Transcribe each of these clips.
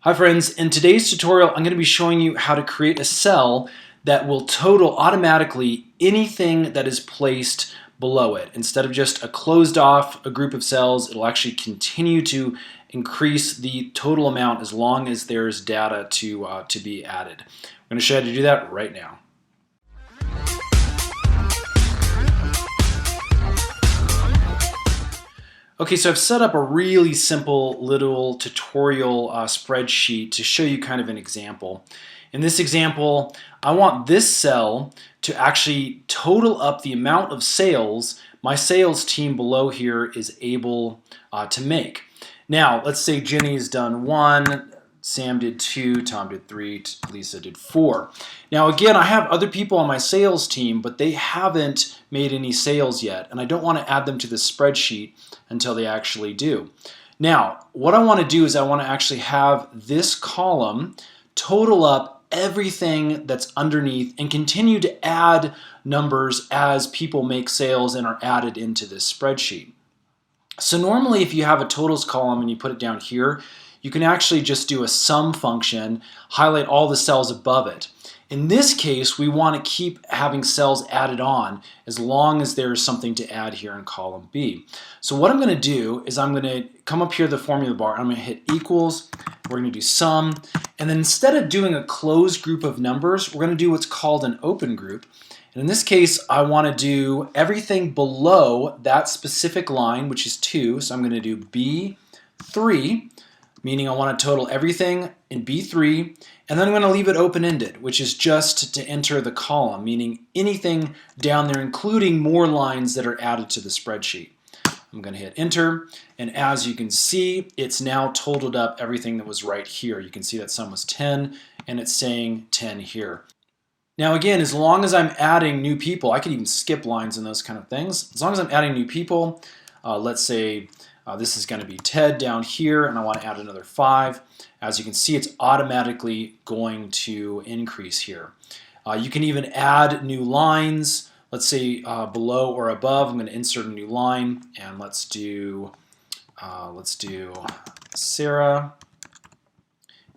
Hi friends, in today's tutorial I'm going to be showing you how to create a cell that will total automatically anything that is placed below it. Instead of just a closed off a group of cells, it'll actually continue to increase the total amount as long as there's data to be added. I'm going to show you how to do that right now. Okay, so I've set up a really simple little tutorial spreadsheet to show you kind of an example. In this example, I want this cell to actually total up the amount of sales my sales team below here is able to make. Now, let's say Jenny's done 1, Sam did 2, Tom did 3, Lisa did 4. Now again, I have other people on my sales team, but they haven't made any sales yet, and I don't want to add them to the spreadsheet until they actually do. Now, what I want to do is I want to actually have this column total up everything that's underneath and continue to add numbers as people make sales and are added into this spreadsheet. So normally if you have a totals column and you put it down here, you can actually just do a sum function, highlight all the cells above it. In this case, we want to keep having cells added on as long as there's something to add here in column B. So what I'm going to do is I'm going to come up here to the formula bar, I'm going to hit equals, we're going to do sum, and then instead of doing a closed group of numbers, we're going to do what's called an open group. And in this case, I want to do everything below that specific line, which is 2, so I'm going to do B3, meaning I want to total everything in B3, and then I'm going to leave it open-ended, which is just to enter the column, meaning anything down there, including more lines that are added to the spreadsheet. I'm going to hit enter, and as you can see, it's now totaled up everything that was right here. You can see that sum was 10, and it's saying 10 here. Now again, as long as I'm adding new people, I could even skip lines and those kind of things. As long as I'm adding new people, let's say this is going to be Ted down here, and I want to add another 5. As you can see, it's automatically going to increase here. You can even add new lines. Let's say below or above, I'm going to insert a new line, and let's do Sarah,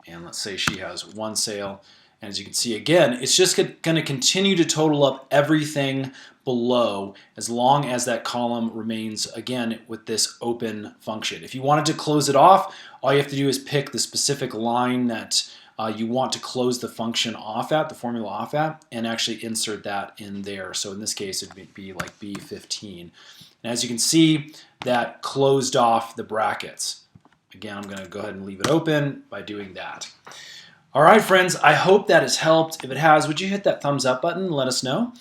and let's say she has 1 sale. And as you can see, again, it's just going to continue to total up everything below as long as that column remains, again, with this open function. If you wanted to close it off, all you have to do is pick the specific line that you want to close the function off at, the formula off at, and actually insert that in there. So in this case, it would be like B15. And as you can see, that closed off the brackets. Again, I'm going to go ahead and leave it open by doing that. All right, friends, I hope that has helped. If it has, would you hit that thumbs up button and let us know?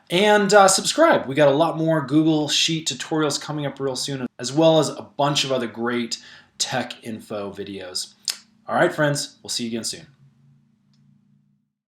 And subscribe. We got a lot more Google Sheet tutorials coming up real soon, as well as a bunch of other great tech info videos. All right, friends, we'll see you again soon.